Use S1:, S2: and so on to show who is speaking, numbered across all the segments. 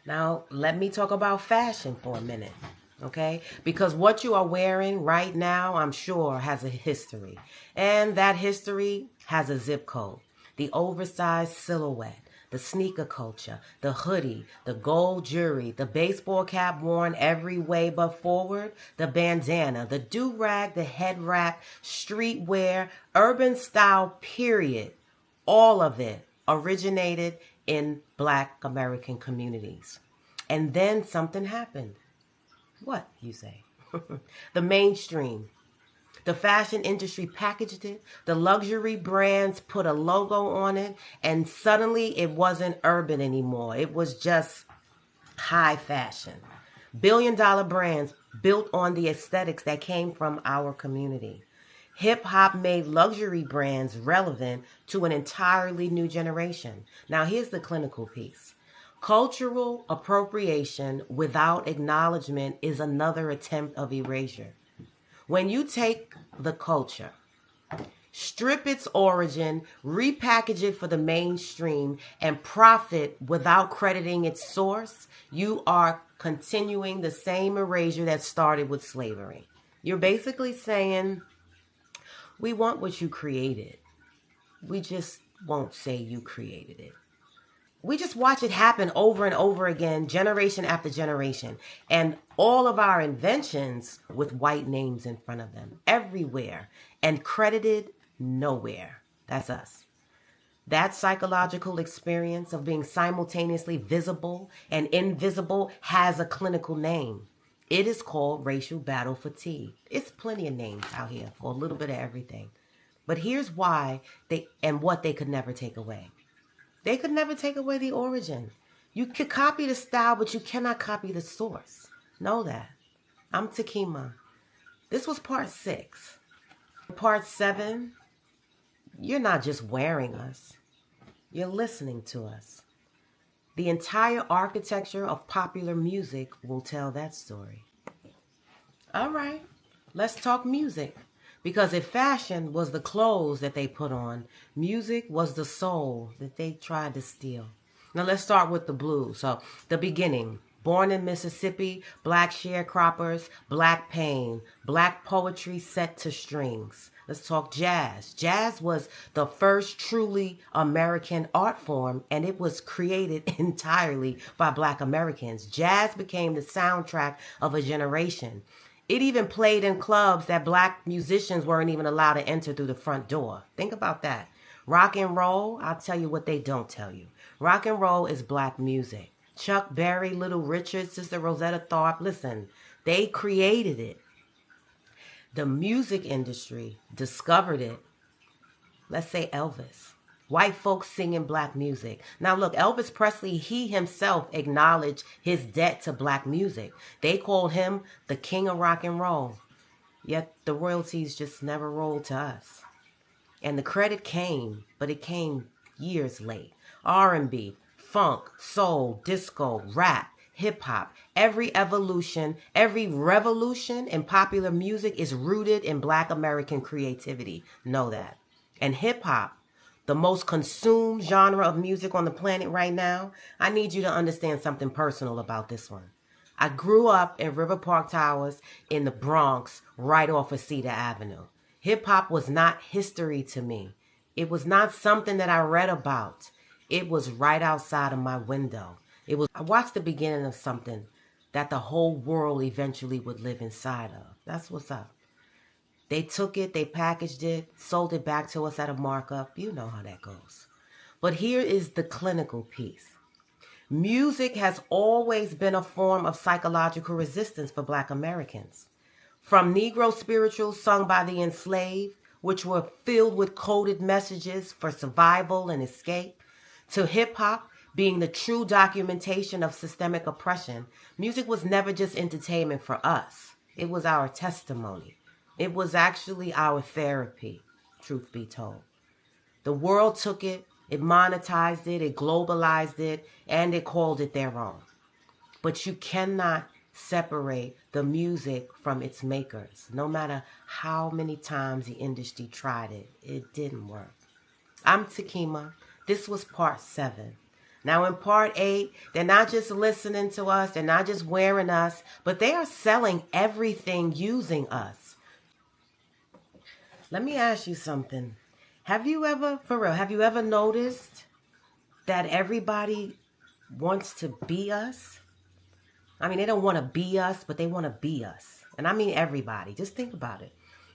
S1: Now, let me talk about fashion for a minute, okay? Because what you are wearing right now, I'm sure, has a history. And that history has a zip code. The oversized silhouette, the sneaker culture, the hoodie, the gold jewelry, the baseball cap worn every way but forward, the bandana, the do-rag, the head wrap, streetwear, urban style, period. All of it originated in Black American communities. And then something happened. What, you say? The mainstream. The fashion industry packaged it. The luxury brands put a logo on it. And suddenly it wasn't urban anymore. It was just high fashion. Billion-dollar brands built on the aesthetics that came from our community. Hip hop made luxury brands relevant to an entirely new generation. Now, here's the clinical piece. Cultural appropriation without acknowledgement is another attempt of erasure. When you take the culture, strip its origin, repackage it for the mainstream, and profit without crediting its source, you are continuing the same erasure that started with slavery. You're basically saying, we want what you created. We just won't say you created it. We just watch it happen over and over again, generation after generation. And all of our inventions with white names in front of them, everywhere, and credited nowhere. That's us. That psychological experience of being simultaneously visible and invisible has a clinical name. It is called racial battle fatigue. It's plenty of names out here for a little bit of everything. But here's why and what they could never take away. They could never take away the origin. You could copy the style, but you cannot copy the source. Know that. I'm Takima. This was part 6. Part 7, you're not just wearing us. You're listening to us. The entire architecture of popular music will tell that story. All right, let's talk music. Because if fashion was the clothes that they put on, music was the soul that they tried to steal. Now let's start with the blues. So the beginning. Born in Mississippi, black sharecroppers, black pain, black poetry set to strings. Let's talk jazz. Jazz was the first truly American art form, and it was created entirely by Black Americans. Jazz became the soundtrack of a generation. It even played in clubs that Black musicians weren't even allowed to enter through the front door. Think about that. Rock and roll, I'll tell you what they don't tell you. Rock and roll is Black music. Chuck Berry, Little Richard, Sister Rosetta Tharpe, listen, they created it. The music industry discovered it. Let's say Elvis. White folks singing Black music. Now look, Elvis Presley, he himself acknowledged his debt to Black music. They called him the king of rock and roll. Yet the royalties just never rolled to us. And the credit came, but it came years late. R&B, funk, soul, disco, rap, hip-hop. Every evolution, every revolution in popular music is rooted in Black American creativity. Know that. And hip-hop, the most consumed genre of music on the planet right now, I need you to understand something personal about this one. I grew up in River Park Towers in the Bronx, right off of Cedar Avenue. Hip-hop was not history to me. It was not something that I read about. It was right outside of my window. I watched the beginning of something that the whole world eventually would live inside of. That's what's up. They took it, they packaged it, sold it back to us at a markup. You know how that goes. But here is the clinical piece. Music has always been a form of psychological resistance for Black Americans. From Negro spirituals sung by the enslaved, which were filled with coded messages for survival and escape, to hip-hop being the true documentation of systemic oppression, music was never just entertainment for us. It was our testimony. It was actually our therapy, truth be told. The world took it, it monetized it, it globalized it, and it called it their own. But you cannot separate the music from its makers. No matter how many times the industry tried it, it didn't work. I'm Takima. This was part 7. Now in part 8, they're not just listening to us, they're not just wearing us, but they are selling everything using us. Let me ask you something. Have you ever, for real, have you ever noticed that everybody wants to be us? I mean, they don't want to be us, but they want to be us. And I mean everybody. Just think about it.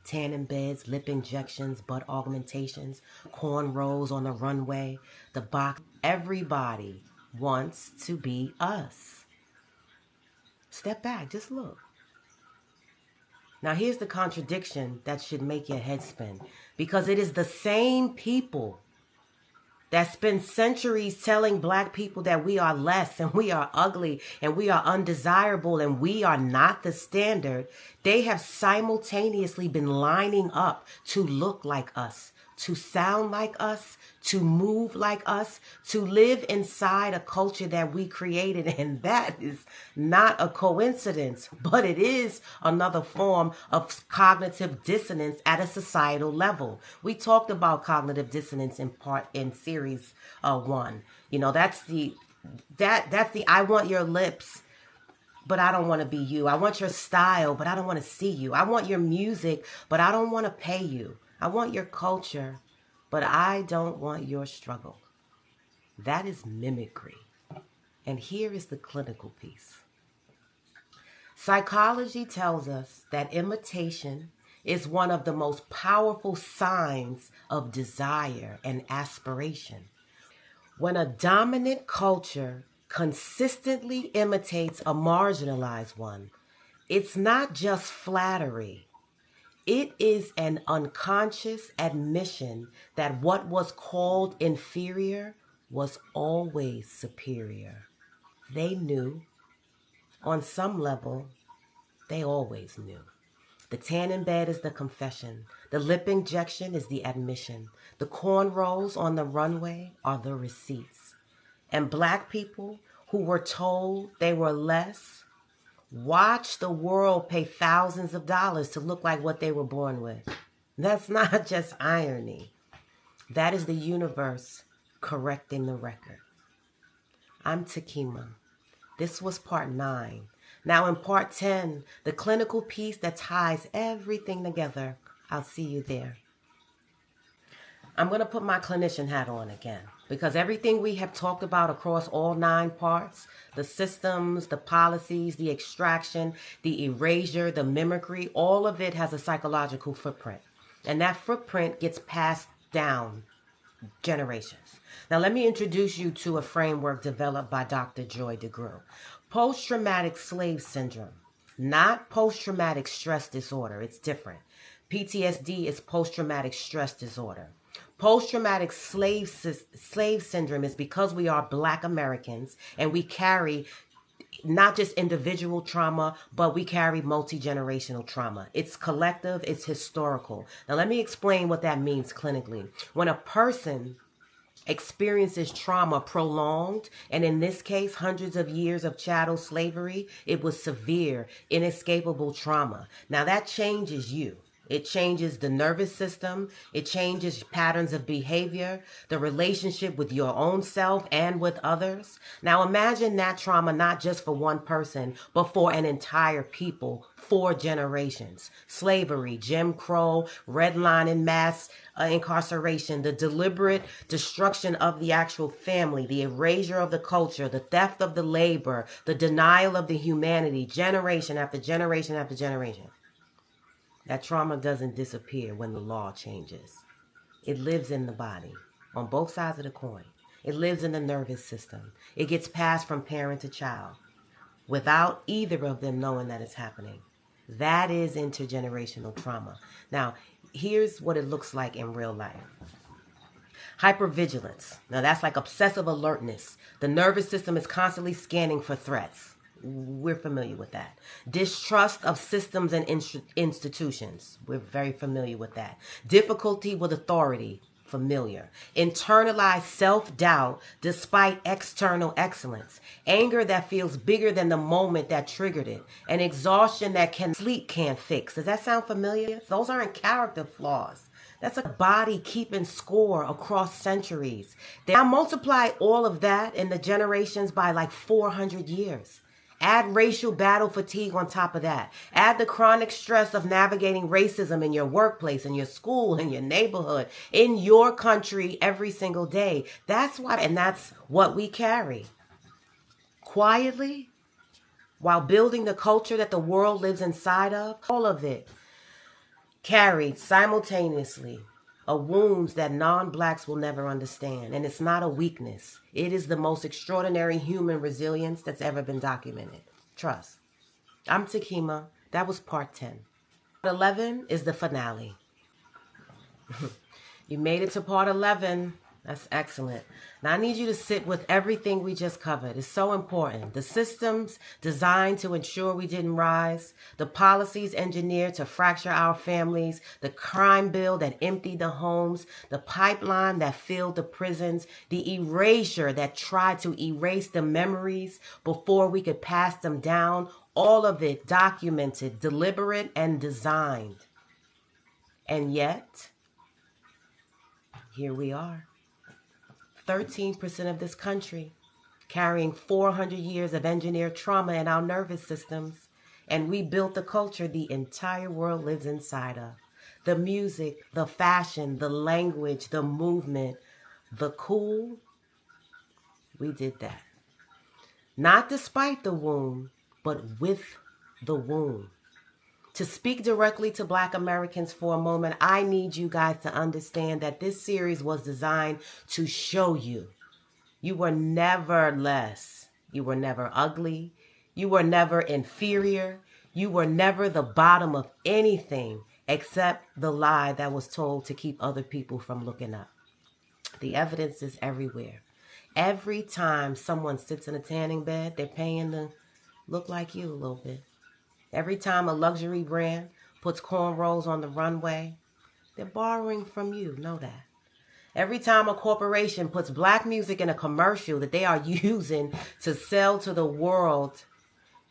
S1: Tanning beds, lip injections, butt augmentations, cornrows on the runway, the box. Everybody wants to be us. Step back, just look. Now here's the contradiction that should make your head spin. Because it is the same people that spend centuries telling black people that we are less and we are ugly and we are undesirable and we are not the standard. They have simultaneously been lining up to look like us, to sound like us, to move like us, to live inside a culture that we created. And that is not a coincidence, but it is another form of cognitive dissonance at a societal level. We talked about cognitive dissonance in series 1. You know, that's the I want your lips, but I don't want to be you. I want your style, but I don't want to see you. I want your music, but I don't want to pay you. I want your culture, but I don't want your struggle. That is mimicry. And here is the clinical piece. Psychology tells us that imitation is one of the most powerful signs of desire and aspiration. When a dominant culture consistently imitates a marginalized one, it's not just flattery. It is an unconscious admission that what was called inferior was always superior. They knew. On some level, they always knew. The tanning bed is the confession. The lip injection is the admission. The cornrows on the runway are the receipts. And black people who were told they were less watch the world pay thousands of dollars to look like what they were born with. That's not just irony. That is the universe correcting the record. I'm Takima. This was part 9. Now in part 10, the clinical piece that ties everything together. I'll see you there. I'm going to put my clinician hat on again, because everything we have talked about across all 9 parts, the systems, the policies, the extraction, the erasure, the mimicry, all of it has a psychological footprint. And that footprint gets passed down generations. Now let me introduce you to a framework developed by Dr. Joy DeGruy. Post-traumatic slave syndrome, not post-traumatic stress disorder. It's different. PTSD is post-traumatic stress disorder. Post-traumatic slave syndrome is because we are Black Americans and we carry not just individual trauma, but we carry multi-generational trauma. It's collective, it's historical. Now let me explain what that means clinically. When a person experiences trauma prolonged, and in this case, hundreds of years of chattel slavery, it was severe, inescapable trauma. Now that changes you. It changes the nervous system. It changes patterns of behavior, the relationship with your own self and with others. Now imagine that trauma not just for one person, but for an entire people, 4 generations. Slavery, Jim Crow, redlining, mass incarceration, the deliberate destruction of the actual family, the erasure of the culture, the theft of the labor, the denial of the humanity, generation after generation after generation. That trauma doesn't disappear when the law changes. It lives in the body, on both sides of the coin. It lives in the nervous system. It gets passed from parent to child without either of them knowing that it's happening. That is intergenerational trauma. Now, here's what it looks like in real life. Hypervigilance. Now, that's like obsessive alertness. The nervous system is constantly scanning for threats. We're familiar with that. Distrust of systems and institutions. We're very familiar with that. Difficulty with authority. Familiar. Internalized self-doubt despite external excellence. Anger that feels bigger than the moment that triggered it. An exhaustion that sleep can't fix. Does that sound familiar? Those aren't character flaws. That's a body keeping score across centuries. Now multiply all of that in the generations by like 400 years. Add racial battle fatigue on top of that. Add the chronic stress of navigating racism in your workplace, in your school, in your neighborhood, in your country every single day. That's why, and that's what we carry. Quietly, while building the culture that the world lives inside of, all of it carried simultaneously a wound that non-blacks will never understand. And it's not a weakness. It is the most extraordinary human resilience that's ever been documented. Trust. I'm Takima. That was part 10. Part 11 is the finale. You made it to part 11. That's excellent. Now I need you to sit with everything we just covered. It's so important. The systems designed to ensure we didn't rise, the policies engineered to fracture our families, the crime bill that emptied the homes, the pipeline that filled the prisons, the erasure that tried to erase the memories before we could pass them down, all of it documented, deliberate, and designed. And yet, here we are. 13% of this country, carrying 400 years of engineered trauma in our nervous systems. And we built the culture the entire world lives inside of. The music, the fashion, the language, the movement, the cool. We did that. Not despite the wound, but with the wound. To speak directly to Black Americans for a moment, I need you guys to understand that this series was designed to show you were never less. You were never ugly. You were never inferior. You were never the bottom of anything except the lie that was told to keep other people from looking up. The evidence is everywhere. Every time someone sits in a tanning bed, they're paying to look like you a little bit. Every time a luxury brand puts cornrows on the runway, they're borrowing from you. Know that. Every time a corporation puts Black music in a commercial that they are using to sell to the world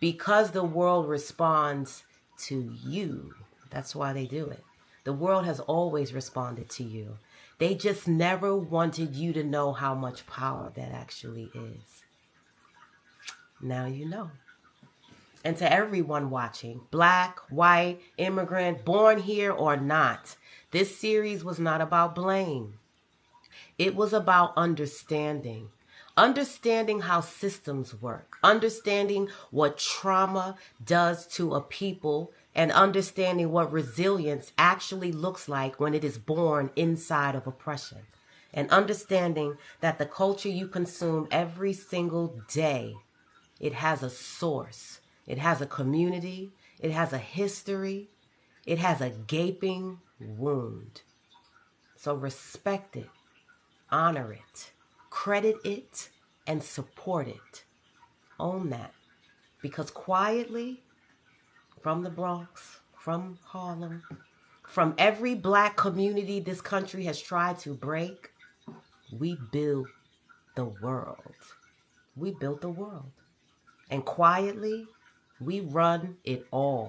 S1: because the world responds to you. That's why they do it. The world has always responded to you. They just never wanted you to know how much power that actually is. Now you know. And to everyone watching, Black, white, immigrant, born here or not, this series was not about blame. It was about understanding. Understanding how systems work. Understanding what trauma does to a people. And understanding what resilience actually looks like when it is born inside of oppression. And understanding that the culture you consume every single day, it has a source. It has a community. It has a history. It has a gaping wound. So respect it, honor it, credit it, and support it. Own that. Because quietly, from the Bronx, from Harlem, from every Black community this country has tried to break, we build the world. We built the world. And quietly, we run it all.